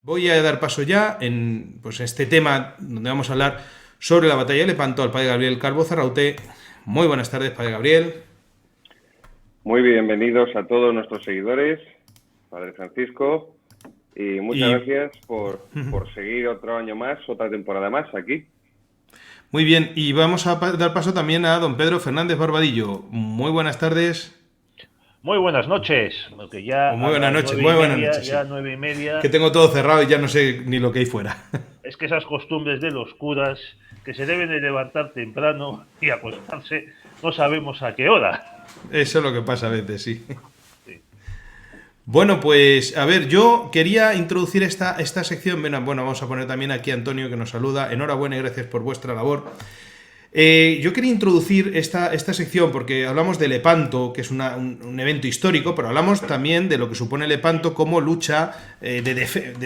Voy a dar paso ya en pues, este tema donde vamos a hablar sobre la batalla de Lepanto al padre Gabriel Calvo Zarraute. Muy buenas tardes, padre Gabriel. Muy bienvenidos a todos nuestros seguidores, Padre Francisco, y muchas Y gracias por seguir otro año más, otra temporada más aquí. muy bien, y vamos a dar paso también a don Pedro Fernández Barbadillo. Muy buenas tardes. Muy buenas noches, porque ya O muy a buenas las noches, nueve y muy buenas media, noches, ya sí. 9:30, Que tengo todo cerrado y ya no sé ni lo que hay fuera. es que esas costumbres de los curas, que se deben de levantar temprano y acostarse, no sabemos a qué hora. Eso es lo que pasa a veces, sí. Sí. Bueno, pues a ver, yo quería introducir esta sección. Bueno, vamos a poner también aquí a Antonio que nos saluda. Enhorabuena y gracias por vuestra labor. Yo quería introducir esta sección porque hablamos de Lepanto, que es un evento histórico, pero hablamos también de lo que supone Lepanto como lucha de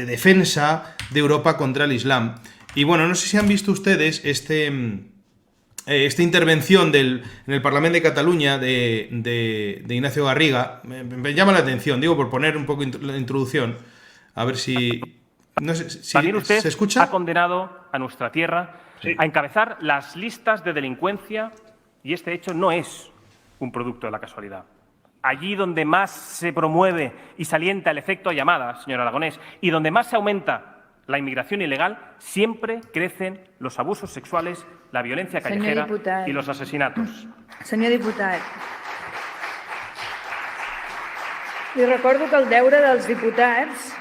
defensa de Europa contra el Islam. Y bueno, no sé si han visto ustedes esta intervención en el Parlamento de Cataluña de Ignacio Garriga. Me llama la atención, digo, por poner un poco la introducción. A ver si... No sé, También si usted ¿se escucha? ha condenado a nuestra tierra Sí. a encabezar las listas de delincuencia y este hecho no es un producto de la casualidad. Allí donde más se promueve y se alienta el efecto llamada, señor Aragonés, y donde más se aumenta la inmigración ilegal, siempre crecen los abusos sexuales, la violencia callejera y los asesinatos. Senyor diputat, li recordo que el deure dels diputats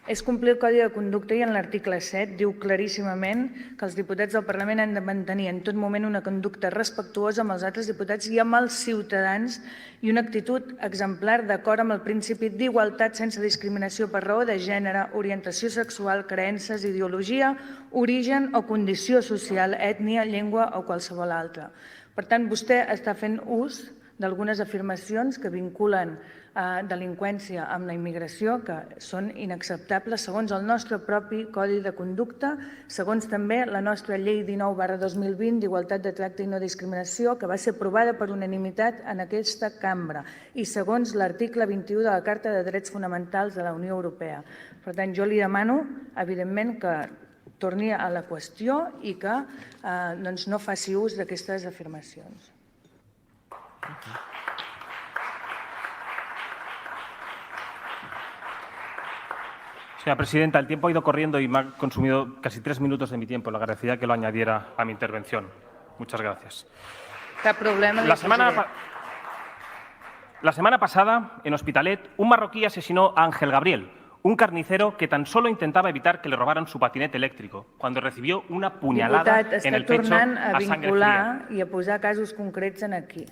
és complir el Codi de Conducta i en l'article 7 diu claríssimament que els diputats del Parlament han de mantenir en tot moment una conducta respectuosa amb els altres diputats i amb els ciutadans i una actitud exemplar d'acord amb el principi d'igualtat sense discriminació per raó de gènere, orientació sexual, creences, ideologia, origen o condició social, ètnia, llengua o qualsevol altra. Per tant, vostè està fent ús d'algunes afirmacions que vinculen delinqüència amb la immigració que són inacceptables segons el nostre propi Codi de Conducta, segons també la nostra Llei 19/2020 d'Igualtat de Tracte i No Discriminació, que va ser aprovada per unanimitat en aquesta cambra, i segons l'article 21 de la Carta de Drets Fonamentals de la Unió Europea. Per tant, jo li demano, evidentment, que torni a la qüestió i que no faci ús d'aquestes afirmacions. Señora presidenta, el tiempo ha ido corriendo y me ha consumido casi 3 minutos de mi tiempo. Le agradecería que lo añadiera a mi intervención. Muchas gracias. Cap problema. La semana pasada, en Hospitalet, un marroquí asesinó a Ángel Gabriel, un carnicero que tan solo intentaba evitar que le robaran su patinete eléctrico, cuando recibió una puñalada Diputat, en el està pecho tornant a a sangre vincular fría. i a posar casos concrets en aquí.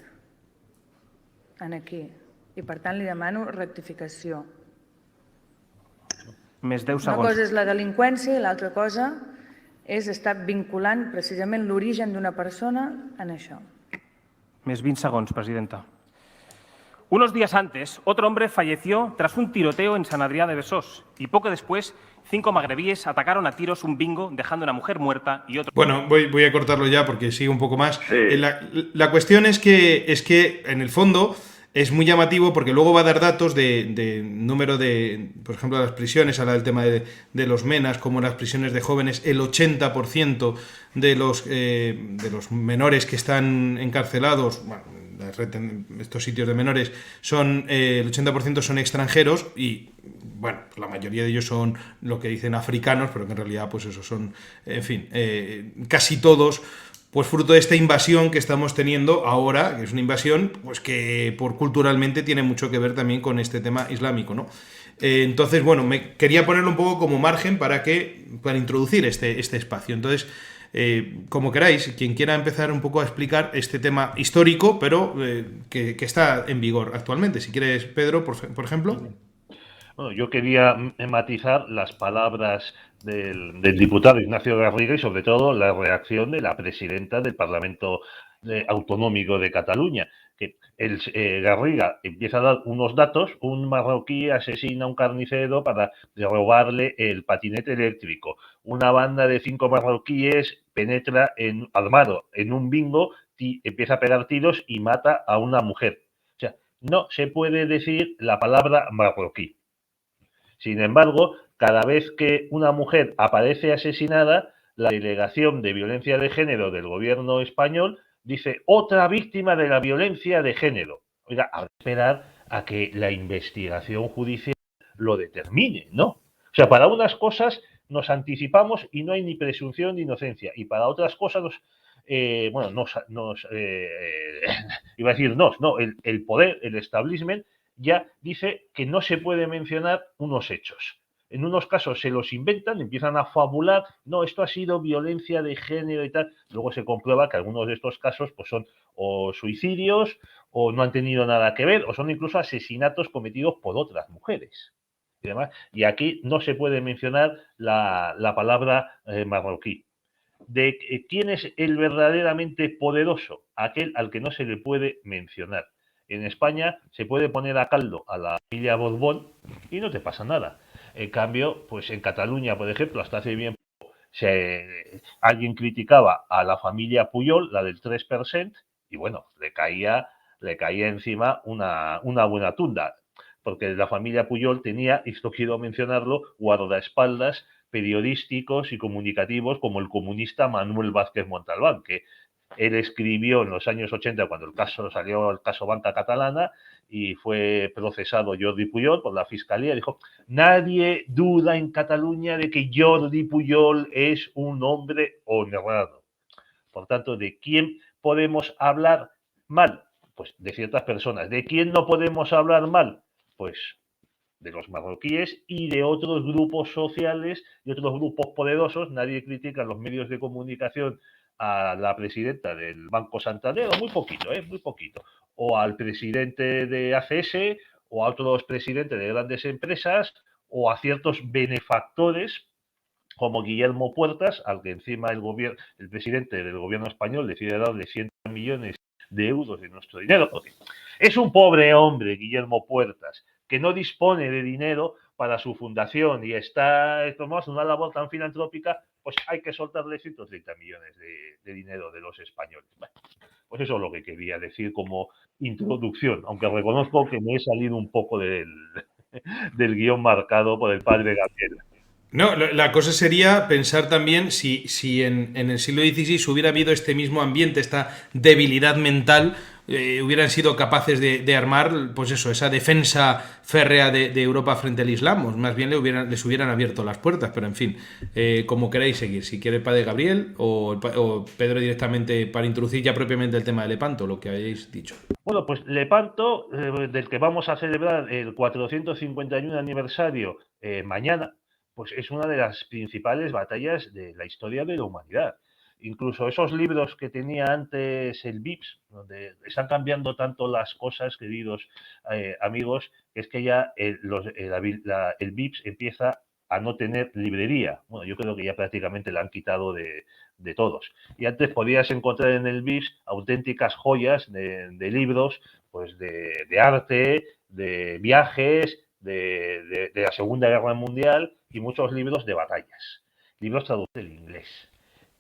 I per tant li demano rectificació. Més 10 Una segons. cosa és la delinqüència i l'altra cosa és estar vinculant precisament l'origen d'una persona en això. Més 20 segundos, presidenta. Unos días antes, otro hombre falleció tras un tiroteo en San Adrià de Besós y poco después 5 magrebíes atacaron a tiros un bingo dejando a una mujer muerta y otro... Bueno, voy a cortarlo ya porque sigue un poco más. Sí. La cuestión es que en el fondo es muy llamativo porque luego va a dar datos de número de, por ejemplo, las prisiones, habla del tema de los menas, como las prisiones de jóvenes, el 80% de los menores que están encarcelados, bueno, estos sitios de menores, el 80% son extranjeros y, bueno, la mayoría de ellos son lo que dicen africanos, pero que en realidad, pues eso son, en fin, casi todos, pues fruto de esta invasión que estamos teniendo ahora, que es una invasión pues que culturalmente tiene mucho que ver también con este tema islámico, ¿no? Entonces, bueno, me quería ponerlo un poco como margen para introducir este espacio. Entonces, como queráis, quien quiera empezar un poco a explicar este tema histórico, pero que está en vigor actualmente. Si quieres, Pedro, por ejemplo. Bueno, yo quería matizar las palabras del diputado Ignacio Garriga y sobre todo la reacción de la presidenta del Parlamento Autonómico de Cataluña, que Garriga empieza a dar unos datos: un marroquí asesina a un carnicero para robarle el patinete eléctrico, una banda de 5 marroquíes penetra armado en un bingo, empieza a pegar tiros y mata a una mujer. O sea, no se puede decir la palabra marroquí. Sin embargo, cada vez que una mujer aparece asesinada, la Delegación de Violencia de Género del gobierno español dice otra víctima de la violencia de género. Oiga, habrá que esperar a que la investigación judicial lo determine, ¿no? O sea, para unas cosas nos anticipamos y no hay ni presunción de inocencia, y para otras cosas iba a decir no, el poder, el establishment, ya dice que no se puede mencionar unos hechos. En unos casos se los inventan, empiezan a fabular, no, esto ha sido violencia de género y tal. Luego se comprueba que algunos de estos casos pues son o suicidios, o no han tenido nada que ver, o son incluso asesinatos cometidos por otras mujeres. Y, demás. Y aquí no se puede mencionar la palabra marroquí. De quién es el verdaderamente poderoso, aquel al que no se le puede mencionar. En España se puede poner a caldo a la familia Borbón y no te pasa nada. En cambio, pues en Cataluña, por ejemplo, hasta hace bien alguien criticaba a la familia Puyol, la del 3%, y bueno, le caía encima una buena tunda, porque la familia Puyol tenía, y esto quiero mencionarlo, guardaespaldas periodísticos y comunicativos como el comunista Manuel Vázquez Montalbán, que él escribió en los años 80 cuando salió el caso Banca Catalana y fue procesado Jordi Puyol por la Fiscalía. Dijo, nadie duda en Cataluña de que Jordi Puyol es un hombre honrado. Por tanto, ¿de quién podemos hablar mal? Pues de ciertas personas. ¿De quién no podemos hablar mal? Pues de los marroquíes y de otros grupos sociales y otros grupos poderosos. Nadie critica en los medios de comunicación a la presidenta del Banco Santander, o muy poquito, muy poquito, o al presidente de ACS, o a otros presidentes de grandes empresas, o a ciertos benefactores como Guillermo Puertas, al que encima el presidente del gobierno español decide darle 100 millones de euros de nuestro dinero, porque es un pobre hombre, Guillermo Puertas, que no dispone de dinero para su fundación y está tomando una labor tan filantrópica, pues hay que soltarle 130 millones de dinero de los españoles. Bueno, pues eso es lo que quería decir como introducción, aunque reconozco que me he salido un poco del guión marcado por el padre Gabriel. No, la cosa sería pensar también si en el siglo XVI hubiera habido este mismo ambiente, esta debilidad mental, hubieran sido capaces de armar, pues eso, esa defensa férrea de Europa frente al Islam, o más bien les hubieran abierto las puertas, pero en fin, como queráis seguir, si quiere el padre Gabriel o Pedro directamente para introducir ya propiamente el tema de Lepanto, lo que hayáis dicho. Bueno, pues Lepanto, del que vamos a celebrar el 451 aniversario mañana, pues es una de las principales batallas de la historia de la humanidad. Incluso esos libros que tenía antes el VIPS, donde están cambiando tanto las cosas, queridos amigos, que es que ya el VIPS empieza a no tener librería. Bueno, yo creo que ya prácticamente la han quitado de todos. Y antes podías encontrar en el VIPS auténticas joyas de libros, pues de arte, de viajes, de la Segunda Guerra Mundial y muchos libros de batallas, libros traducidos del inglés.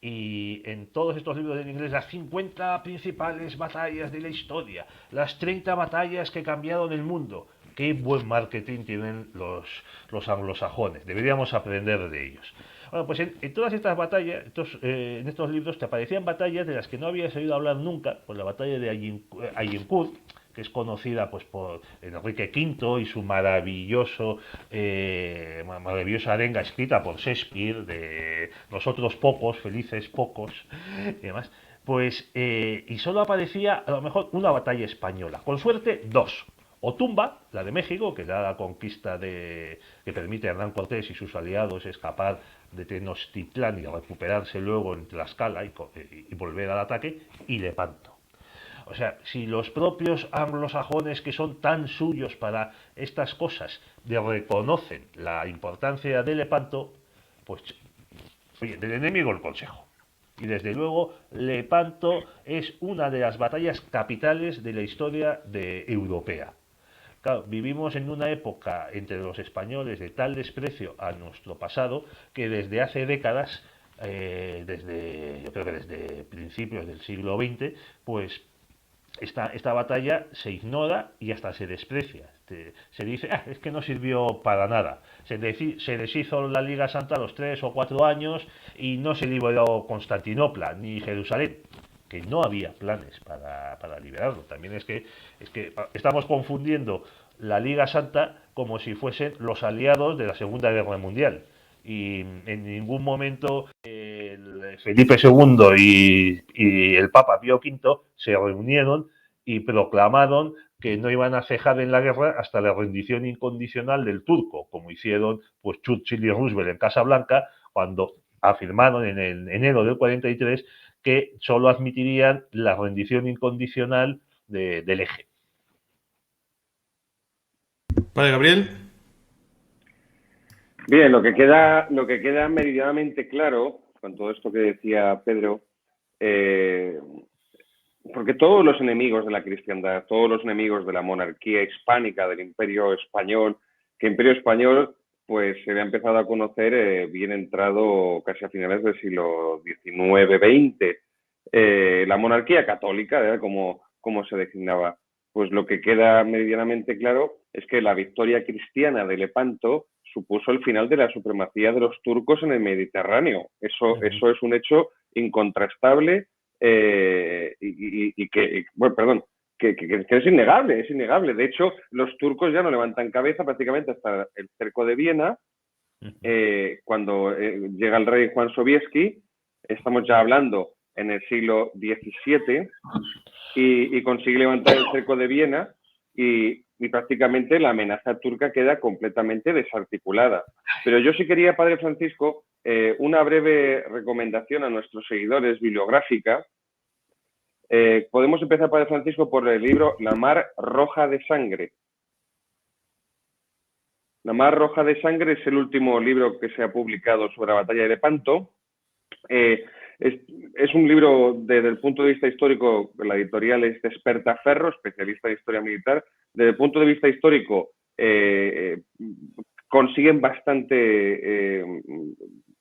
Y en todos estos libros en inglés, las 50 principales batallas de la historia, las 30 batallas que cambiaron el mundo. Qué buen marketing tienen los anglosajones. Deberíamos aprender de ellos. Bueno, pues en todas estas batallas, en estos libros te aparecían batallas de las que no habías oído hablar nunca, pues la batalla de Agincourt, que es conocida pues por Enrique V y su maravillosa arenga escrita por Shakespeare de Nosotros pocos, felices pocos y demás. Pues, y solo aparecía a lo mejor una batalla española, con suerte dos. Otumba, la de México, que da la conquista que permite a Hernán Cortés y sus aliados escapar de Tenochtitlán y recuperarse luego en Tlaxcala y volver al ataque, y Lepanto. O sea, si los propios anglosajones, que son tan suyos para estas cosas, reconocen la importancia de Lepanto, pues, oye, del enemigo el consejo. Y desde luego, Lepanto es una de las batallas capitales de la historia europea. Claro, vivimos en una época entre los españoles de tal desprecio a nuestro pasado que desde hace décadas, yo creo que desde principios del siglo XX, pues esta batalla se ignora y hasta se desprecia. Se dice, es que no sirvió para nada. Se deshizo la Liga Santa a los 3 o 4 años y no se liberó Constantinopla ni Jerusalén, que no había planes para liberarlo. También es que estamos confundiendo la Liga Santa como si fuesen los aliados de la Segunda Guerra Mundial. Y en ningún momento Felipe II y el Papa Pío V se reunieron y proclamaron que no iban a cejar en la guerra hasta la rendición incondicional del turco, como hicieron pues Churchill y Roosevelt en Casablanca, cuando afirmaron en el enero del 43 que solo admitirían la rendición incondicional del eje. Padre Gabriel. Bien, lo que queda meridianamente claro con todo esto que decía Pedro, porque todos los enemigos de la cristiandad, todos los enemigos de la monarquía hispánica, del Imperio Español, que Imperio Español pues se había empezado a conocer bien entrado casi a finales del siglo XIX-XX. La monarquía católica, como se designaba, pues lo que queda meridianamente claro es que la victoria cristiana de Lepanto supuso el final de la supremacía de los turcos en el Mediterráneo. Eso es un hecho incontrastable y que es innegable, es innegable. De hecho, los turcos ya no levantan cabeza prácticamente hasta el cerco de Viena, cuando llega el rey Juan Sobieski. Estamos ya hablando en el siglo XVII y consigue levantar el cerco de Viena y prácticamente la amenaza turca queda completamente desarticulada. Pero yo sí quería, Padre Francisco, una breve recomendación a nuestros seguidores bibliográfica. Podemos empezar, Padre Francisco, por el libro La Mar Roja de Sangre. La Mar Roja de Sangre es el último libro que se ha publicado sobre la batalla de Lepanto. Es un libro, desde el punto de vista histórico, la editorial es Despertaferro, especialista en historia militar. Desde el punto de vista histórico, consiguen bastante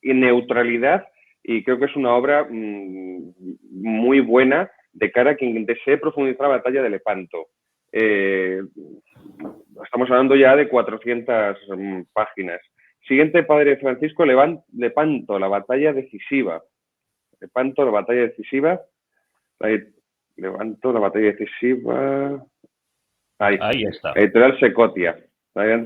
neutralidad y creo que es una obra muy buena de cara a quien desee profundizar la batalla de Lepanto. Estamos hablando ya de 400 páginas. Siguiente, Padre Francisco, Lepanto, la batalla decisiva. Lepanto, la batalla decisiva. Levanto, la batalla decisiva. Ahí está. Editorial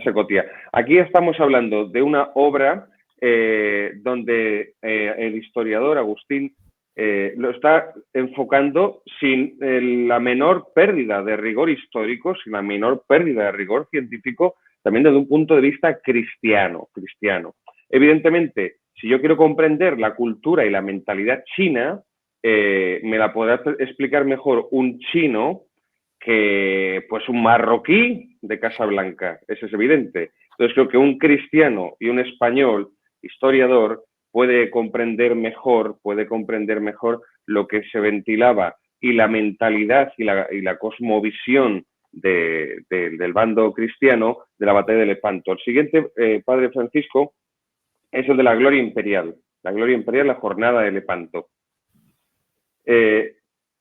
Secotia. Aquí estamos hablando de una obra donde el historiador Agustín lo está enfocando sin la menor pérdida de rigor histórico, sin la menor pérdida de rigor científico, también desde un punto de vista cristiano. Evidentemente, si yo quiero comprender la cultura y la mentalidad china, me la podrá explicar mejor un chino que pues un marroquí de Casablanca, eso es evidente. Entonces creo que un cristiano y un español historiador puede comprender mejor lo que se ventilaba y la mentalidad y la cosmovisión del bando cristiano de la batalla de Lepanto. El siguiente, Padre Francisco, es el de la gloria imperial. La gloria imperial, la jornada de Lepanto.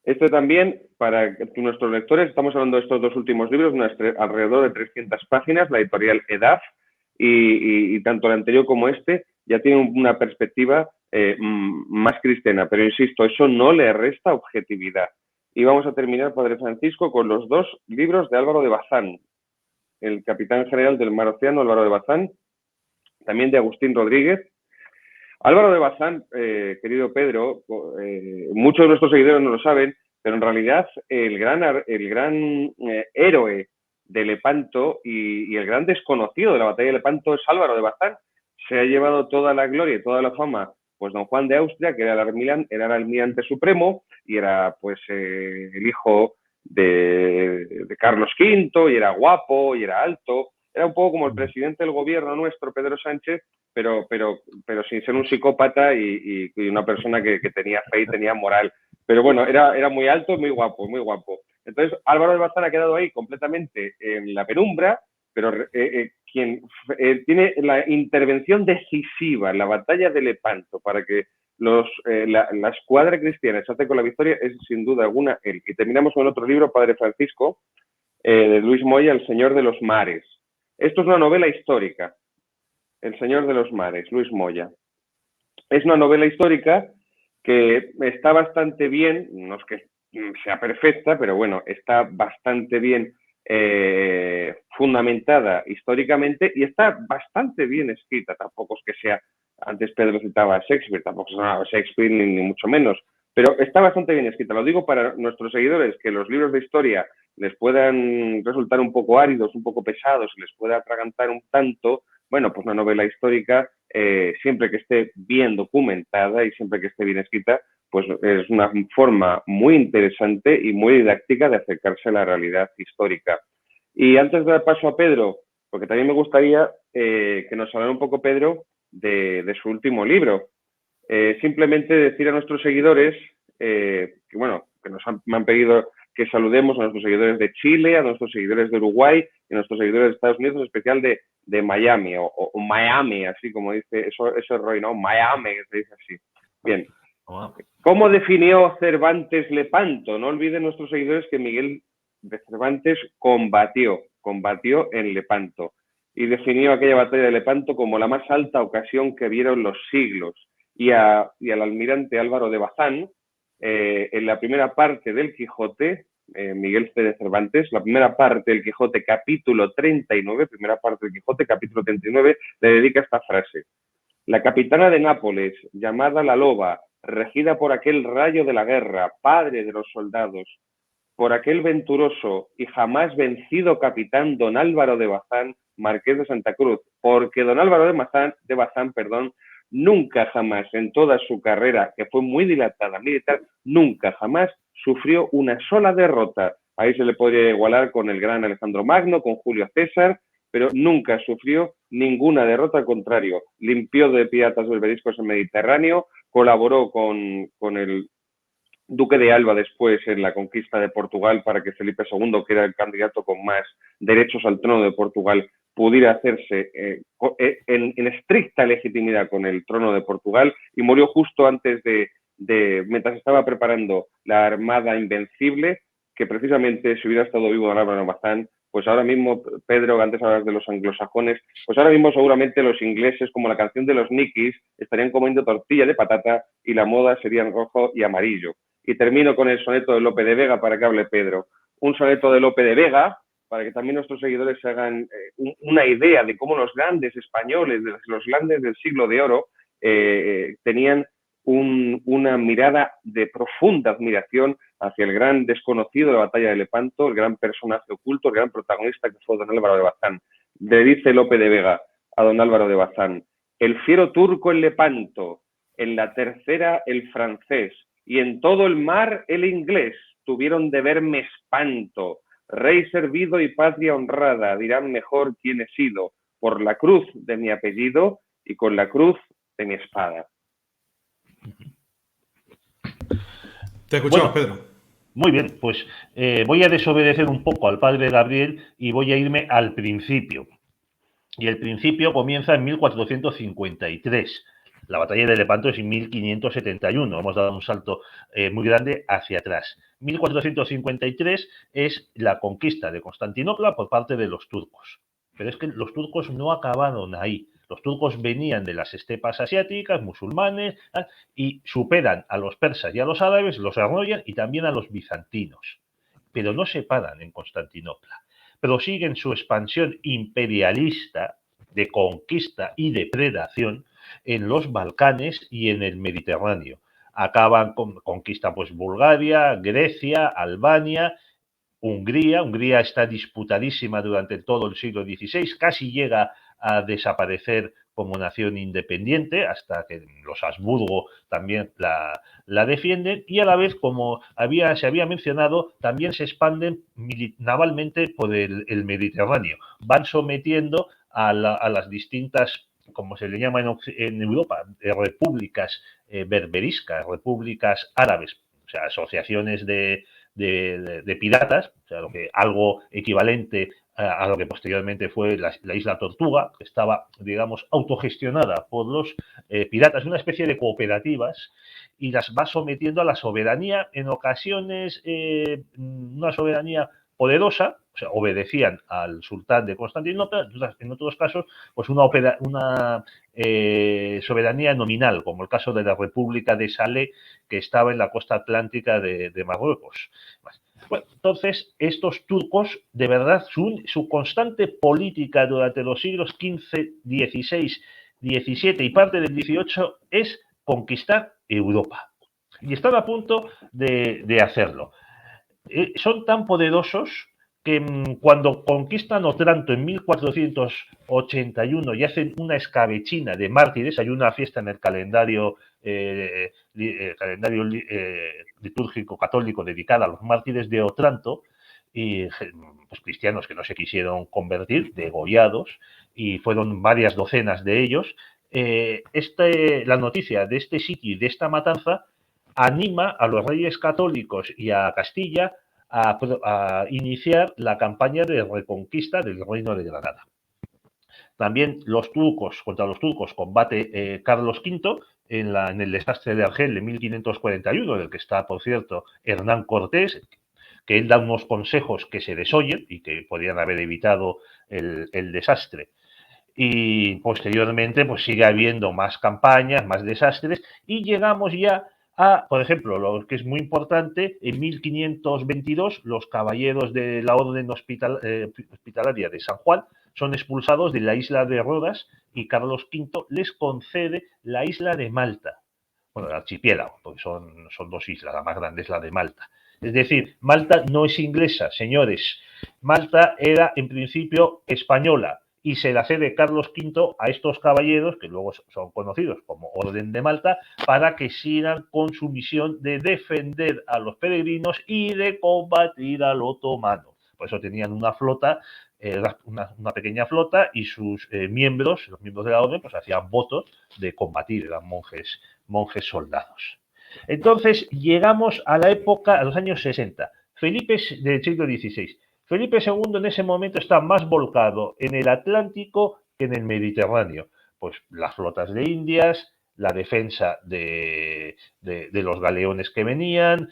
Este también, para nuestros lectores, estamos hablando de estos dos últimos libros, alrededor de 300 páginas, la editorial EDAF, y tanto el anterior como este ya tienen una perspectiva más cristiana, pero insisto, eso no le resta objetividad. Y vamos a terminar, Padre Francisco, con los dos libros de Álvaro de Bazán, el capitán general del Mar Océano, Álvaro de Bazán, también de Agustín Rodríguez. Álvaro de Bazán, querido Pedro, muchos de nuestros seguidores no lo saben, pero en realidad el gran héroe de Lepanto y el gran desconocido de la batalla de Lepanto es Álvaro de Bazán. Se ha llevado toda la gloria y toda la fama pues don Juan de Austria, que era el almirante supremo y era pues el hijo de Carlos V, y era guapo y era alto. Era un poco como el presidente del gobierno nuestro, Pedro Sánchez, pero sin ser un psicópata y una persona que tenía fe y tenía moral. Pero bueno, era muy alto y muy guapo, muy guapo. Entonces, Álvaro de Bazán ha quedado ahí completamente en la penumbra, pero quien tiene la intervención decisiva en la batalla de Lepanto para que la escuadra cristiana se hace con la victoria es sin duda alguna él. Y terminamos con otro libro, Padre Francisco, de Luis Moya, El Señor de los Mares. Esto es una novela histórica, El Señor de los Mares, Luis Moya. Es una novela histórica que está bastante bien, no es que sea perfecta, pero bueno, está bastante bien fundamentada históricamente y está bastante bien escrita. Tampoco es que sea, antes Pedro citaba a Shakespeare, tampoco es nada Shakespeare ni mucho menos, pero está bastante bien escrita. Lo digo para nuestros seguidores, que los libros de historia les puedan resultar un poco áridos, un poco pesados, les pueda atragantar un tanto. Bueno, pues una novela histórica, siempre que esté bien documentada y siempre que esté bien escrita, pues es una forma muy interesante y muy didáctica de acercarse a la realidad histórica. Y antes de dar paso a Pedro, porque también me gustaría que nos hablara un poco Pedro de su último libro. Simplemente decir a nuestros seguidores que, bueno, que me han pedido que saludemos a nuestros seguidores de Chile, a nuestros seguidores de Uruguay y a nuestros seguidores de Estados Unidos, en especial de Miami, o Miami, así como dice, eso es Roy, ¿no? Miami, que se dice así. Bien. ¿Cómo definió Cervantes Lepanto? No olviden nuestros seguidores que Miguel de Cervantes combatió en Lepanto y definió aquella batalla de Lepanto como la más alta ocasión que vieron los siglos. Y al almirante Álvaro de Bazán, en la primera parte del Quijote, Miguel C. de Cervantes, la primera parte del Quijote, capítulo 39, primera parte del Quijote, capítulo 39, le dedica esta frase. La capitana de Nápoles, llamada la Loba, regida por aquel rayo de la guerra, padre de los soldados, por aquel venturoso y jamás vencido capitán don Álvaro de Bazán, marqués de Santa Cruz, porque don Álvaro de Bazán, nunca jamás en toda su carrera, que fue muy dilatada militar, nunca jamás sufrió una sola derrota. Ahí se le podría igualar con el gran Alejandro Magno, con Julio César, pero nunca sufrió ninguna derrota, al contrario. Limpió de piratas berberiscos el Mediterráneo, colaboró con el Duque de Alba después en la conquista de Portugal para que Felipe II, que era el candidato con más derechos al trono de Portugal, pudiera hacerse en estricta legitimidad con el trono de Portugal, y murió justo antes mientras estaba preparando la Armada Invencible, que precisamente si hubiera estado vivo don Álvaro de Bazán, pues ahora mismo, Pedro, antes hablas de los anglosajones, pues ahora mismo seguramente los ingleses, como la canción de los Nikis, estarían comiendo tortilla de patata y la moda sería en rojo y amarillo. Y termino con el soneto de Lope de Vega para que hable Pedro. Un soneto de Lope de Vega, para que también nuestros seguidores se hagan una idea de cómo los grandes españoles, los grandes del siglo de oro, tenían una mirada de profunda admiración hacia el gran desconocido de la batalla de Lepanto, el gran personaje oculto, el gran protagonista que fue don Álvaro de Bazán. Le dice Lope de Vega a don Álvaro de Bazán: el fiero turco en Lepanto, en la tercera el francés, y en todo el mar el inglés, tuvieron de verme espanto. Rey servido y patria honrada, dirán mejor quién he sido, por la cruz de mi apellido y con la cruz de mi espada. Te escuchamos, Pedro. Muy bien, pues voy a desobedecer un poco al padre Gabriel y voy a irme al principio. Y el principio comienza en 1453. La batalla de Lepanto es en 1571. Hemos dado un salto muy grande hacia atrás. 1453 es la conquista de Constantinopla por parte de los turcos. Pero es que los turcos no acabaron ahí. Los turcos venían de las estepas asiáticas, musulmanes, y superan a los persas y a los árabes, los arrollan, y también a los bizantinos. Pero no se paran en Constantinopla. Prosiguen su expansión imperialista de conquista y depredación en los Balcanes y en el Mediterráneo. Conquistan pues Bulgaria, Grecia, Albania, Hungría. Hungría está disputadísima durante todo el siglo XVI, casi llega a desaparecer como nación independiente, hasta que los Habsburgo también la defienden, y a la vez, como se había mencionado, también se expanden navalmente por el Mediterráneo. Van sometiendo a las distintas, como se le llama en Europa, repúblicas berberiscas, repúblicas árabes, o sea, asociaciones de piratas, o sea, algo equivalente a lo que posteriormente fue la isla Tortuga, que estaba, digamos, autogestionada por los piratas, una especie de cooperativas, y las va sometiendo a la soberanía, en ocasiones una soberanía poderosa, o sea, obedecían al sultán de Constantinopla, en otros casos, pues una soberanía nominal, como el caso de la República de Salé, que estaba en la costa atlántica de Marruecos. Bueno, entonces, estos turcos, de verdad, su constante política durante los siglos XV, XVI, XVII y parte del XVIII es conquistar Europa. Y están a punto de hacerlo. Son tan poderosos que cuando conquistan Otranto en 1481 y hacen una escabechina de mártires, hay una fiesta en el calendario litúrgico católico dedicada a los mártires de Otranto, y pues, cristianos que no se quisieron convertir, degollados, y fueron varias docenas de ellos. La noticia de este sitio y de esta matanza anima a los reyes católicos y a Castilla a iniciar la campaña de reconquista del Reino de Granada. También contra los turcos combate Carlos V en el desastre de Argel de 1541, del que está, por cierto, Hernán Cortés, que él da unos consejos que se desoyen y que podrían haber evitado el desastre. Y posteriormente pues sigue habiendo más campañas, más desastres, y llegamos ya por ejemplo, lo que es muy importante, en 1522 los caballeros de la Orden Hospitalaria de San Juan son expulsados de la isla de Rodas y Carlos V les concede la isla de Malta. Bueno, el archipiélago, porque son dos islas, la más grande es la de Malta. Es decir, Malta no es inglesa, señores. Malta era en principio española, y se la cede Carlos V a estos caballeros, que luego son conocidos como Orden de Malta, para que sigan con su misión de defender a los peregrinos y de combatir al otomano. Por eso tenían una flota, una pequeña flota, y sus miembros, los miembros de la orden, pues hacían votos de combatir, eran monjes soldados. Entonces llegamos a la época, a los años 60, Felipe del siglo XVI. Felipe II en ese momento está más volcado en el Atlántico que en el Mediterráneo. Pues las flotas de Indias, la defensa de los galeones que venían,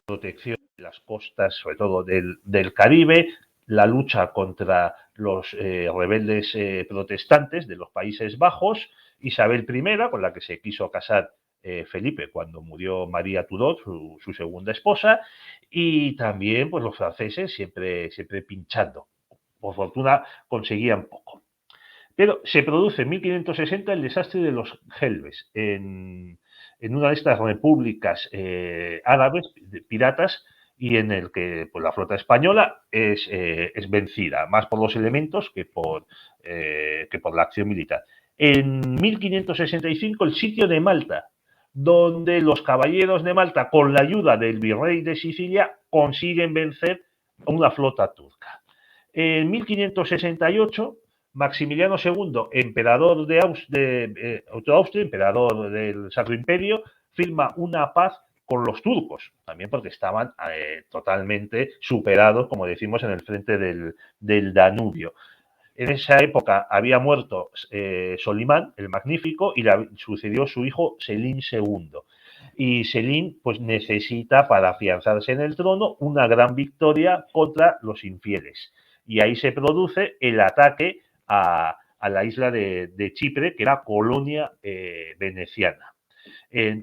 protección de las costas, sobre todo del Caribe, la lucha contra los rebeldes protestantes de los Países Bajos, Isabel I, con la que se quiso casar Felipe cuando murió María Tudor, su segunda esposa, y también pues los franceses siempre pinchando. Por fortuna conseguían poco. Pero se produce en 1560 el desastre de los Helves, en una de estas repúblicas árabes, piratas, y en el que pues, la flota española es vencida, más por los elementos que por la acción militar. En 1565 el sitio de Malta, donde los caballeros de Malta, con la ayuda del virrey de Sicilia, consiguen vencer a una flota turca. En 1568, Maximiliano II, emperador de Austria, emperador del Sacro Imperio, firma una paz con los turcos, también porque estaban totalmente superados, como decimos, en el frente del Danubio. En esa época había muerto Solimán, el Magnífico, y le sucedió su hijo Selim II. Y Selim pues, necesita, para afianzarse en el trono, una gran victoria contra los infieles. Y ahí se produce el ataque a la isla de Chipre, que era colonia veneciana.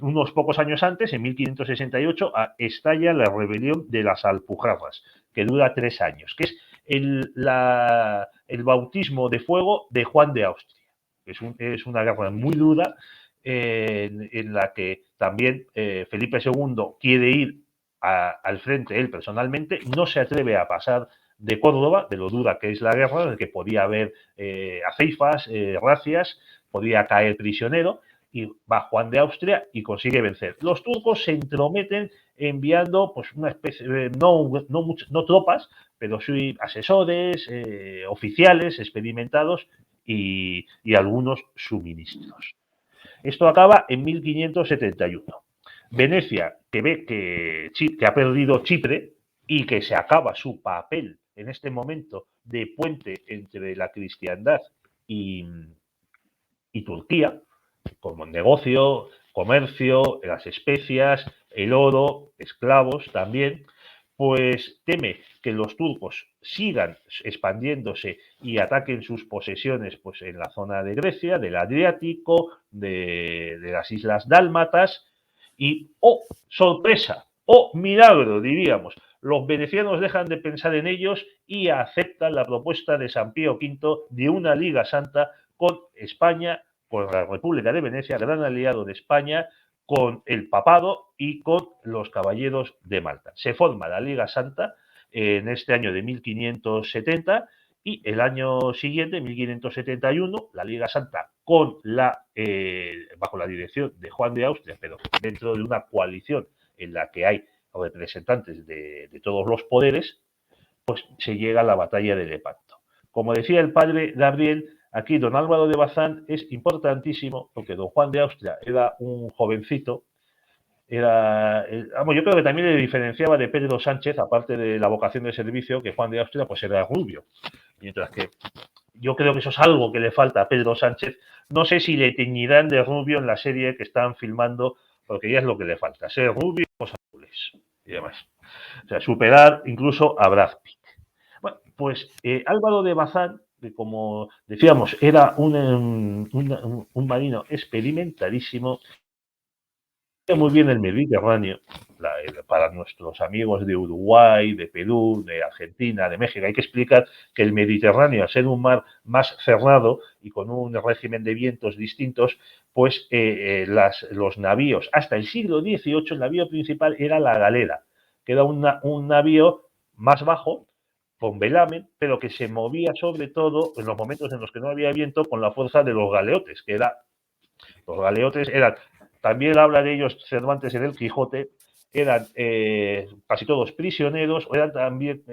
Unos pocos años antes, en 1568, estalla la rebelión de las Alpujarras, que dura 3 años, que es el bautismo de fuego de Juan de Austria. Es una guerra muy dura en la que también Felipe II quiere ir al frente él personalmente, no se atreve a pasar de Córdoba, de lo dura que es la guerra, de que podía haber aceifas, racias, podía caer prisionero, y va Juan de Austria y consigue vencer. Los turcos se entrometen enviando pues, una especie de, no tropas, pero sí asesores, oficiales experimentados y algunos suministros. Esto acaba en 1571. Venecia, que ve que ha perdido Chipre y que se acaba su papel en este momento de puente entre la cristiandad y Turquía, como negocio, comercio, las especias, el oro, esclavos también, pues teme que los turcos sigan expandiéndose y ataquen sus posesiones pues, en la zona de Grecia, del Adriático, de las Islas Dálmatas, y, oh, sorpresa, oh, milagro, diríamos, los venecianos dejan de pensar en ellos y aceptan la propuesta de San Pío V de una Liga Santa con España, con la República de Venecia, gran aliado de España, con el papado y con los caballeros de Malta. Se forma la Liga Santa en este año de 1570 y el año siguiente, 1571, la Liga Santa con bajo la dirección de Juan de Austria, pero dentro de una coalición en la que hay representantes de todos los poderes, pues se llega a la batalla de Lepanto. Como decía el padre Gabriel, aquí don Álvaro de Bazán es importantísimo porque don Juan de Austria era un jovencito, yo creo que también le diferenciaba de Pedro Sánchez, aparte de la vocación de servicio, que Juan de Austria pues era rubio, mientras que yo creo que eso es algo que le falta a Pedro Sánchez. No sé si le teñirán de rubio en la serie que están filmando, porque ya es lo que le falta, ser rubio y ojos azules y demás. O sea, superar incluso a Brad Pitt. Bueno, pues Álvaro de Bazán, que como decíamos, era un marino experimentadísimo, muy bien el Mediterráneo, para nuestros amigos de Uruguay, de Perú, de Argentina, de México. Hay que explicar que el Mediterráneo, al ser un mar más cerrado y con un régimen de vientos distintos, pues los navíos, hasta el siglo XVIII, el navío principal era la galera, que era un navío más bajo, con velamen, pero que se movía sobre todo en los momentos en los que no había viento con la fuerza de los galeotes, los galeotes eran, también habla de ellos Cervantes en el Quijote, eran casi todos prisioneros, o eran también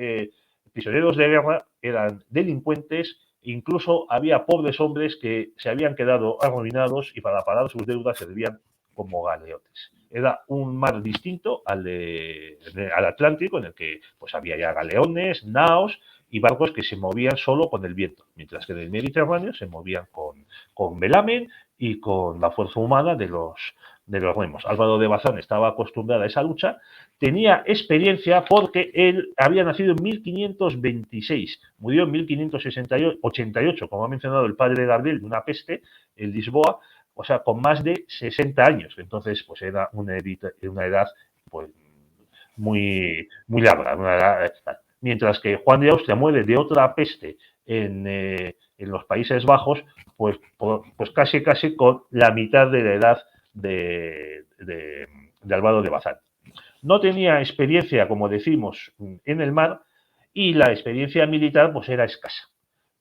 prisioneros de guerra, eran delincuentes, incluso había pobres hombres que se habían quedado arruinados y para pagar sus deudas servían como galeotes. Era un mar distinto al Atlántico, en el que pues había ya galeones, naos y barcos que se movían solo con el viento, mientras que en el Mediterráneo se movían con velamen y con la fuerza humana de los remos. Álvaro de Bazán estaba acostumbrado a esa lucha, tenía experiencia porque él había nacido en 1526, murió en 1588, como ha mencionado el padre Gabriel, de una peste en Lisboa, o sea, con más de 60 años. Entonces, pues era una edad pues, muy, muy larga. Mientras que Juan de Austria muere de otra peste en los Países Bajos, pues casi con la mitad de la edad de Álvaro de Bazán. No tenía experiencia, como decimos, en el mar y la experiencia militar pues era escasa.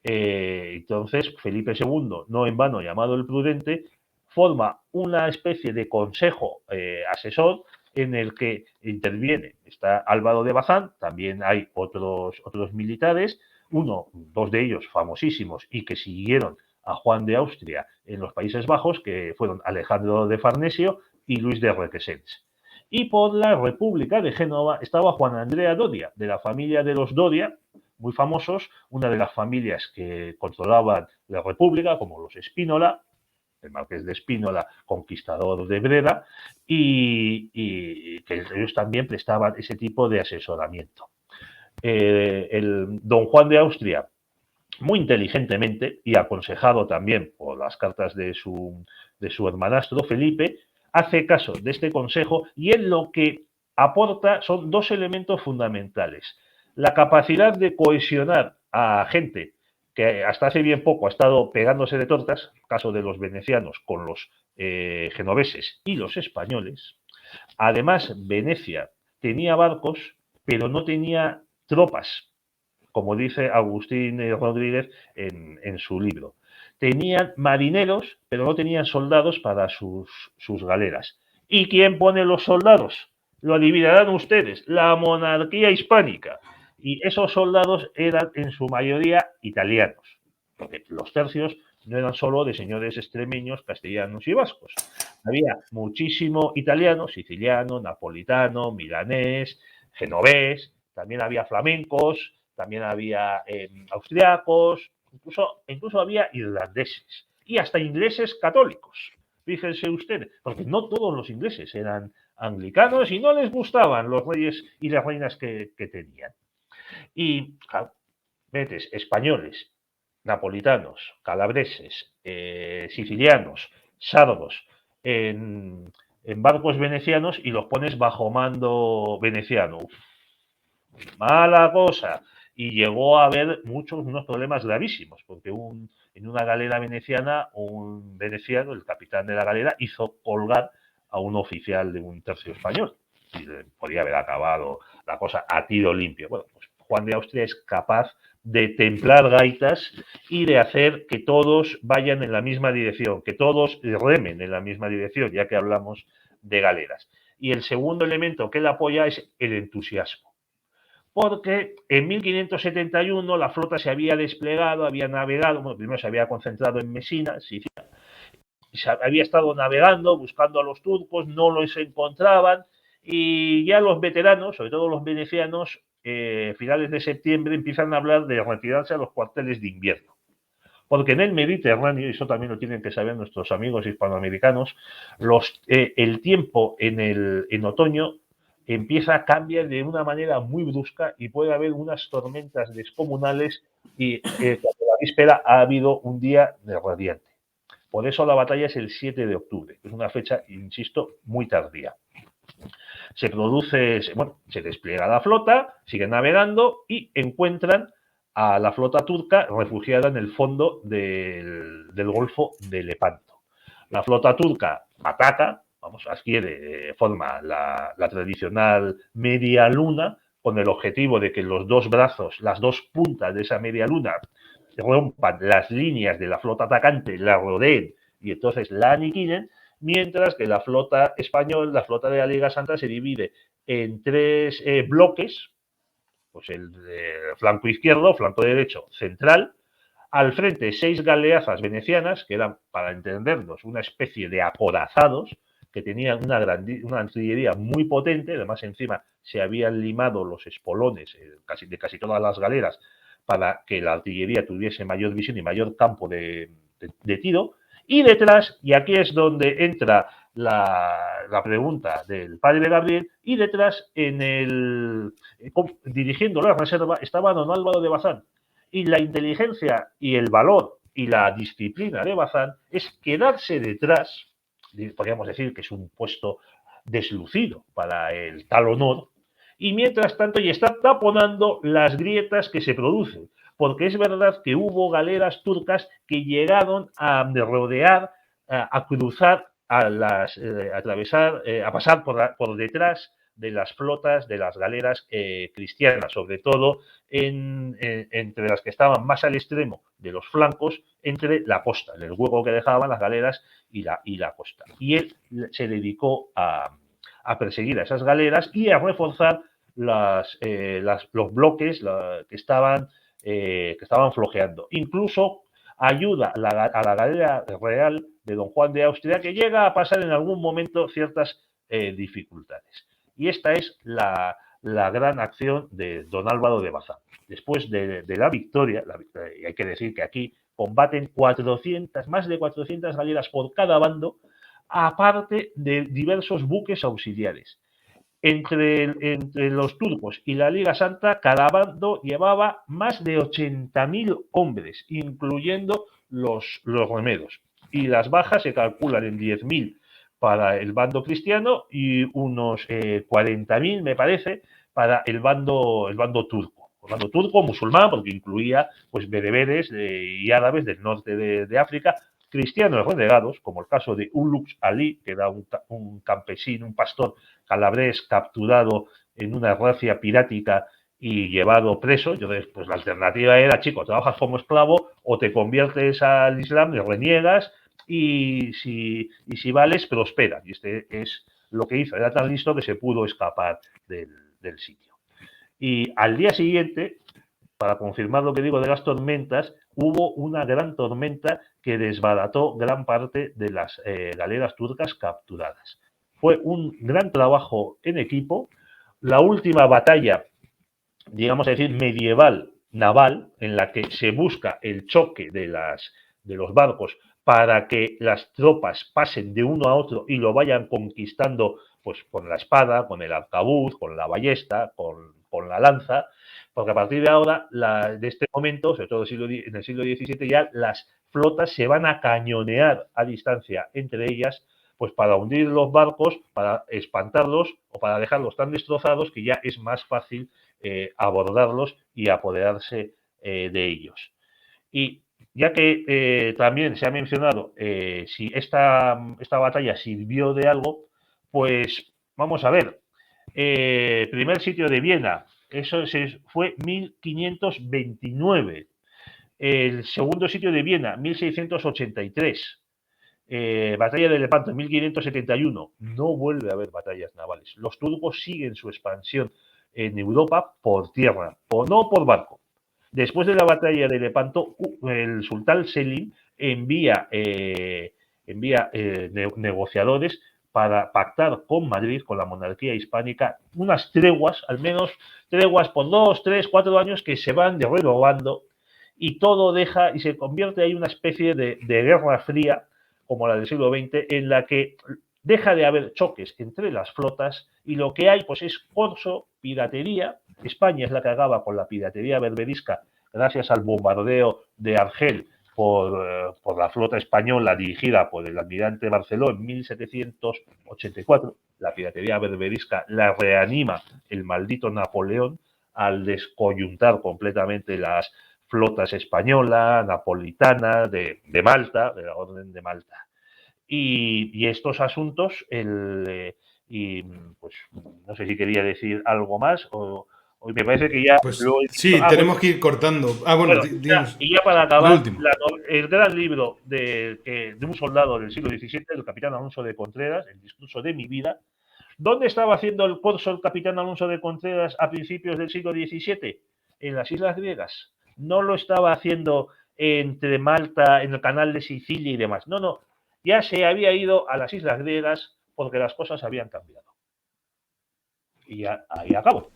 Entonces, Felipe II, no en vano llamado el Prudente, forma una especie de consejo asesor en el que interviene. Está Álvaro de Bazán, también hay otros militares, dos de ellos famosísimos y que siguieron a Juan de Austria en los Países Bajos, que fueron Alejandro de Farnesio y Luis de Requesens. Y por la República de Génova estaba Juan Andrea Doria, de la familia de los Doria, muy famosos, una de las familias que controlaban la República, como los Spínola, el marqués de Spínola, conquistador de Breda, y que ellos también prestaban ese tipo de asesoramiento. El don Juan de Austria, muy inteligentemente y aconsejado también por las cartas de su hermanastro Felipe, hace caso de este consejo y él lo que aporta son dos elementos fundamentales. La capacidad de cohesionar a gente que hasta hace bien poco ha estado pegándose de tortas, caso de los venecianos con los genoveses y los españoles. Además, Venecia tenía barcos, pero no tenía tropas, como dice Agustín Rodríguez en su libro. Tenían marineros, pero no tenían soldados para sus galeras. ¿Y quién pone los soldados? Lo adivinarán ustedes, la monarquía hispánica. Y esos soldados eran en su mayoría italianos, porque los tercios no eran solo de señores extremeños, castellanos y vascos. Había muchísimo italiano, siciliano, napolitano, milanés, genovés, también había flamencos, también había austriacos, incluso había irlandeses y hasta ingleses católicos. Fíjense ustedes, porque no todos los ingleses eran anglicanos y no les gustaban los reyes y las reinas que tenían. Y claro, metes españoles, napolitanos, calabreses, sicilianos, sardos en barcos venecianos y los pones bajo mando veneciano. Uf, mala cosa. Y llegó a haber unos problemas gravísimos, porque en una galera veneciana, un veneciano, el capitán de la galera, hizo colgar a un oficial de un tercio español. Y podía haber acabado la cosa a tiro limpio. Bueno, pues Juan de Austria es capaz de templar gaitas y de hacer que todos vayan en la misma dirección, que todos remen en la misma dirección, ya que hablamos de galeras. Y el segundo elemento que le apoya es el entusiasmo. Porque en 1571 la flota se había desplegado, había navegado, bueno, primero se había concentrado en Mesina, Sicilia, había estado navegando, buscando a los turcos, no los encontraban, y ya los veteranos, sobre todo los venecianos, finales de septiembre empiezan a hablar de retirarse a los cuarteles de invierno. Porque en el Mediterráneo, y eso también lo tienen que saber nuestros amigos hispanoamericanos, el tiempo en otoño empieza a cambiar de una manera muy brusca y puede haber unas tormentas descomunales y cuando la víspera ha habido un día radiante. Por eso la batalla es el 7 de octubre, es una fecha, insisto, muy tardía. Se despliega la flota, siguen navegando y encuentran a la flota turca refugiada en el fondo del Golfo de Lepanto. La flota turca ataca, forma la tradicional media luna, con el objetivo de que los dos brazos, las dos puntas de esa media luna, rompan las líneas de la flota atacante, la rodeen y entonces la aniquilen, mientras que la flota española, la flota de la Liga Santa, se divide en tres bloques, pues el flanco izquierdo, flanco derecho, central. Al frente 6 galeazas venecianas, que eran, para entendernos, una especie de acorazados, que tenían una artillería muy potente, además encima se habían limado los espolones de casi todas las galeras para que la artillería tuviese mayor visión y mayor campo de tiro. Y detrás, y aquí es donde entra la pregunta del padre Gabriel, y detrás, dirigiendo la reserva, estaba don Álvaro de Bazán. Y la inteligencia y el valor y la disciplina de Bazán es quedarse detrás, podríamos decir que es un puesto deslucido para el tal honor, y mientras tanto y está taponando las grietas que se producen, porque es verdad que hubo galeras turcas que llegaron a rodear, a cruzar, a atravesar, a pasar por detrás de las flotas, de las galeras cristianas, sobre todo entre las que estaban más al extremo de los flancos, entre la costa, en el hueco que dejaban las galeras y la costa. Y él se dedicó a perseguir a esas galeras y a reforzar los bloques que estaban flojeando. Incluso ayuda a la galera real de don Juan de Austria, que llega a pasar en algún momento ciertas dificultades. Y esta es la gran acción de don Álvaro de Bazán. Después de la victoria, y hay que decir que aquí combaten más de 400 galeras por cada bando, aparte de diversos buques auxiliares. Entre los turcos y la Liga Santa, cada bando llevaba más de 80.000 hombres, incluyendo los remeros. Y las bajas se calculan en 10.000 para el bando cristiano y unos 40.000, me parece, para el bando turco. El bando turco, musulmán, porque incluía pues bereberes y árabes del norte de África, cristianos renegados, como el caso de Ulux Ali, que era un campesino, un pastor calabrés capturado en una racia pirática y llevado preso. Entonces, pues la alternativa era, chico, trabajas como esclavo o te conviertes al Islam y reniegas y si vales, prosperas. Y este es lo que hizo. Era tan listo que se pudo escapar del sitio. Y al día siguiente, para confirmar lo que digo de las tormentas, hubo una gran tormenta que desbarató gran parte de las galeras turcas capturadas. Fue un gran trabajo en equipo. La última batalla, digamos a decir, medieval, naval, en la que se busca el choque de los barcos para que las tropas pasen de uno a otro y lo vayan conquistando pues con la espada, con el arcabuz, con la ballesta, con la lanza, porque a partir de ahora, de este momento, sobre todo en el siglo XVII, ya las flotas se van a cañonear a distancia entre ellas, pues para hundir los barcos, para espantarlos o para dejarlos tan destrozados que ya es más fácil abordarlos y apoderarse de ellos. Y ya que también se ha mencionado si esta batalla sirvió de algo, pues vamos a ver. Primer sitio de Viena, eso fue 1529. El segundo sitio de Viena, 1683. Batalla de Lepanto en 1571. No vuelve a haber batallas navales. Los turcos siguen su expansión en Europa por tierra, no por barco. Después de la batalla de Lepanto, el sultán Selim envía negociadores para pactar con Madrid, con la monarquía hispánica, unas treguas, al menos treguas por 2, 3, 4 años que se van renovando y todo deja y se convierte ahí en una especie de guerra fría, como la del siglo XX, en la que deja de haber choques entre las flotas y lo que hay pues es corso, piratería. España es la que acaba con la piratería berberisca gracias al bombardeo de Argel por la flota española dirigida por el almirante Barceló en 1784. La piratería berberisca la reanima el maldito Napoleón al descoyuntar completamente las flotas española, napolitana, de Malta, de la Orden de Malta. Y estos asuntos, pues no sé si quería decir algo más o me parece que ya pues lo he dicho. sí, tenemos que ir cortando. Bueno, digamos, y ya para acabar, el gran libro de un soldado del siglo XVII, el capitán Alonso de Contreras, El discurso de mi vida. ¿Dónde estaba haciendo el curso el capitán Alonso de Contreras a principios del siglo XVII? En las Islas Griegas. No lo estaba haciendo entre Malta, en el canal de Sicilia y demás. No. Ya se había ido a las Islas Griegas porque las cosas habían cambiado. Y ya, ahí acabo.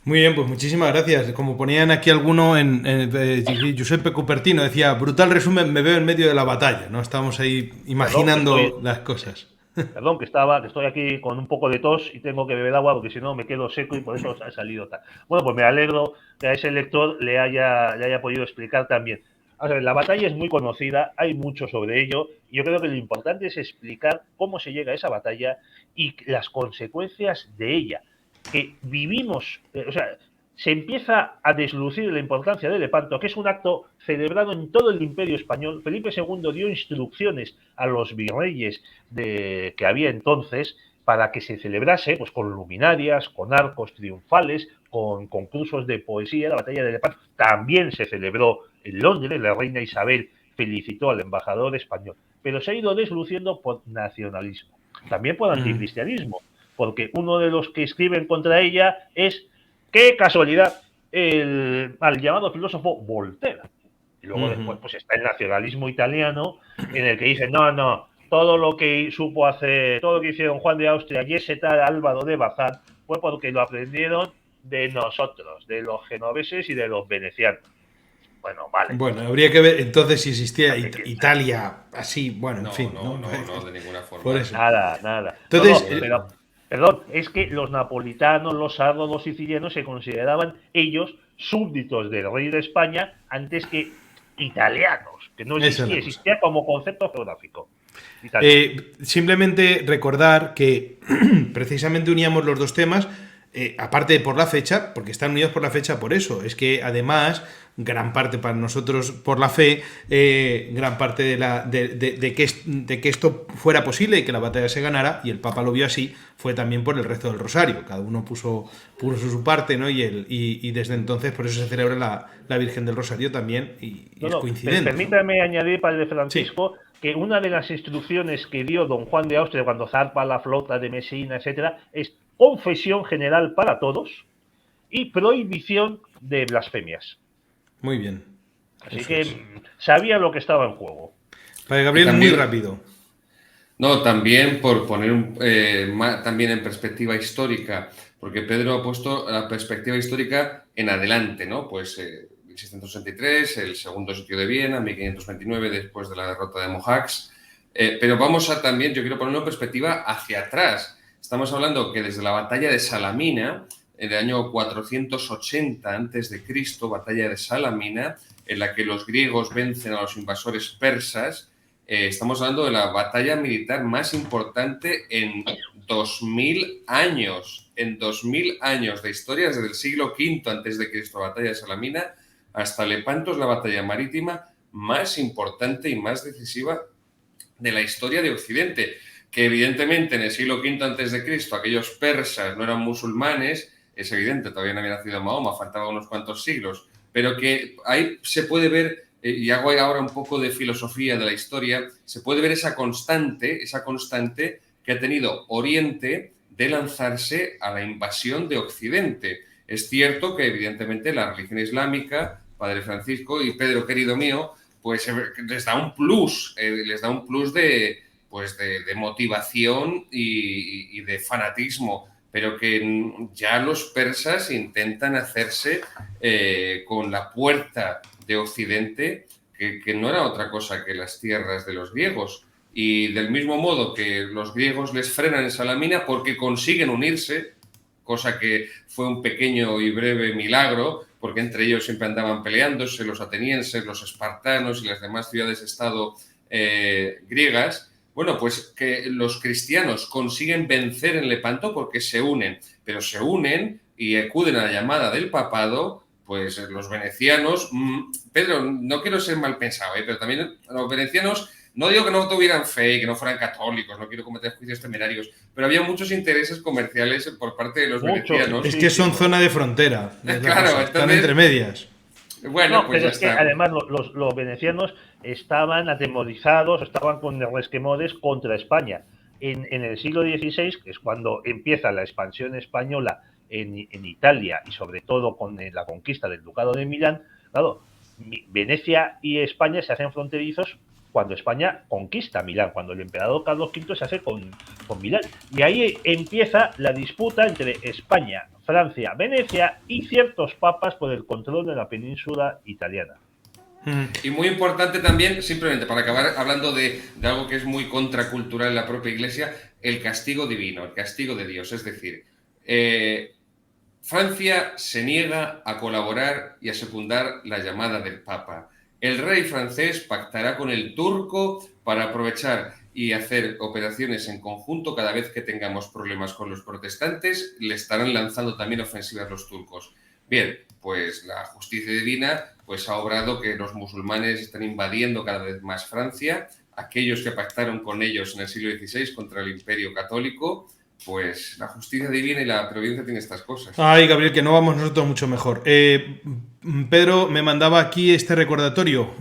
Muy bien, pues muchísimas gracias. Como ponían aquí alguno Giuseppe Cupertino, decía, brutal resumen, me veo en medio de la batalla, ¿no? Estamos ahí imaginando las cosas. Perdón, que estoy aquí con un poco de tos y tengo que beber agua porque si no me quedo seco y por eso ha salido tal. Bueno, pues me alegro que a ese lector le haya podido explicar también. O sea, la batalla es muy conocida, hay mucho sobre ello y yo creo que lo importante es explicar cómo se llega a esa batalla y las consecuencias de ella. Que vivimos, se empieza a deslucir la importancia de Lepanto, que es un acto celebrado en todo el Imperio Español. Felipe II dio instrucciones a los virreyes que había entonces para que se celebrase pues, con luminarias, con arcos triunfales, con concursos de poesía. La batalla de Lepanto también se celebró en Londres. La reina Isabel felicitó al embajador español, pero se ha ido desluciendo por nacionalismo, también por anticristianismo, porque uno de los que escriben contra ella es, qué casualidad, al llamado filósofo Voltaire. Y luego después pues está el nacionalismo italiano, en el que dice, no, todo lo que supo hacer, todo lo que hicieron Juan de Austria y ese tal Álvaro de Bazán fue porque lo aprendieron de nosotros, de los genoveses y de los venecianos. Bueno, vale. Bueno, habría que ver entonces si existía Italia así, bueno, en fin. No, de ninguna forma. Por eso. Nada. Entonces, perdón, es que los napolitanos, los sardos, los sicilianos se consideraban ellos súbditos del rey de España antes que italianos, que no existía como concepto geográfico. Simplemente recordar que precisamente uníamos los dos temas, aparte por la fecha, porque están unidos por la fecha por eso. Es que además, gran parte para nosotros por la fe, gran parte de que esto fuera posible y que la batalla se ganara, y el Papa lo vio así, fue también por el resto del rosario. Cada uno puso su parte, ¿no? Y desde entonces por eso se celebra la Virgen del Rosario también, y es coincidente. Permítame añadir, padre Francisco, que una de las instrucciones que dio don Juan de Austria cuando zarpa la flota de Mesina, etcétera, es confesión general para todos y prohibición de blasfemias. Muy bien. Así que sabía lo que estaba en juego. Padre Gabriel, también, muy rápido. No, también por poner también en perspectiva histórica, porque Pedro ha puesto la perspectiva histórica en adelante, ¿no? Pues 1663, el segundo sitio de Viena, 1529, después de la derrota de Mohacs. Pero vamos a también, yo quiero ponerlo en perspectiva hacia atrás. Estamos hablando que desde la batalla de Salamina, en el año 480 a.C., batalla de Salamina, en la que los griegos vencen a los invasores persas, estamos hablando de la batalla militar más importante en 2000 años. En 2000 años de historia, desde el siglo V a.C., batalla de Salamina, hasta Lepanto, es la batalla marítima más importante y más decisiva de la historia de Occidente. Que evidentemente en el siglo V a.C. aquellos persas no eran musulmanes, es evidente, todavía no había nacido Mahoma, faltaban unos cuantos siglos, pero que ahí se puede ver, y hago ahora un poco de filosofía de la historia, se puede ver esa constante que ha tenido Oriente de lanzarse a la invasión de Occidente. Es cierto que evidentemente la religión islámica, Padre Francisco y Pedro, querido mío, pues les da un plus, de motivación y de fanatismo, pero que ya los persas intentan hacerse con la puerta de Occidente, que no era otra cosa que las tierras de los griegos. Y del mismo modo que los griegos les frenan en Salamina porque consiguen unirse, cosa que fue un pequeño y breve milagro, porque entre ellos siempre andaban peleándose, los atenienses, los espartanos y las demás ciudades-estado griegas. Bueno, pues que los cristianos consiguen vencer en Lepanto porque se unen, pero se unen y acuden a la llamada del papado, pues los venecianos, Pedro, no quiero ser mal pensado, pero también los venecianos, no digo que no tuvieran fe y que no fueran católicos, no quiero cometer juicios temerarios, pero había muchos intereses comerciales por parte de los venecianos. Es que son zona de frontera. Claro, están entre medias. Bueno, no, pues pero ya es que está. además los venecianos estaban atemorizados, estaban con resquemores contra España. En el siglo XVI, que es cuando empieza la expansión española en Italia y sobre todo con la conquista del Ducado de Milán, claro, Venecia y España se hacen fronterizos cuando España conquista Milán, cuando el emperador Carlos V se hace con Milán. Y ahí empieza la disputa entre España, Francia, Venecia y ciertos papas por el control de la península italiana. Y muy importante también, simplemente para acabar hablando de algo que es muy contracultural en la propia Iglesia, el castigo divino, el castigo de Dios. Es decir, Francia se niega a colaborar y a secundar la llamada del Papa. El rey francés pactará con el turco para aprovechar y hacer operaciones en conjunto. Cada vez que tengamos problemas con los protestantes, le estarán lanzando también ofensivas los turcos. Bien, pues la justicia divina pues ha obrado que los musulmanes están invadiendo cada vez más Francia. Aquellos que pactaron con ellos en el siglo XVI contra el Imperio Católico, pues la justicia divina y la providencia tienen estas cosas. Ay, Gabriel, que no vamos nosotros mucho mejor. Pedro me mandaba aquí este recordatorio,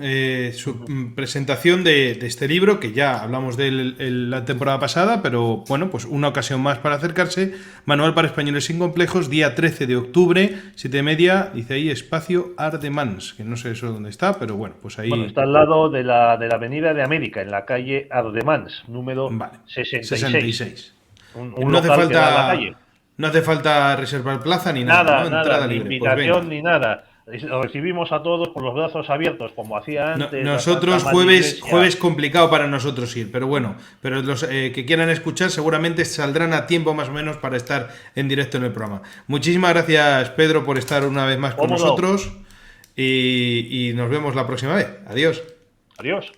su presentación de este libro, que ya hablamos de él la temporada pasada, pero bueno, pues una ocasión más para acercarse. Manual para Españoles sin Complejos, día 13 de octubre, 7:30, dice ahí, espacio Ardemans, que no sé eso dónde está, pero bueno, pues ahí... Bueno, está al lado de la Avenida de América, en la calle Ardemans, número 66. Un no hace local que da a la falta... calle. No hace falta reservar plaza ni nada, ¿no? Entrada ni libre. invitación Pues ni nada. Recibimos a todos con los brazos abiertos, como hacía antes. Nosotros jueves complicado para nosotros ir, pero bueno, pero los que quieran escuchar seguramente saldrán a tiempo más o menos para estar en directo en el programa. Muchísimas gracias, Pedro, por estar una vez más con nosotros y nos vemos la próxima vez. Adiós. Adiós.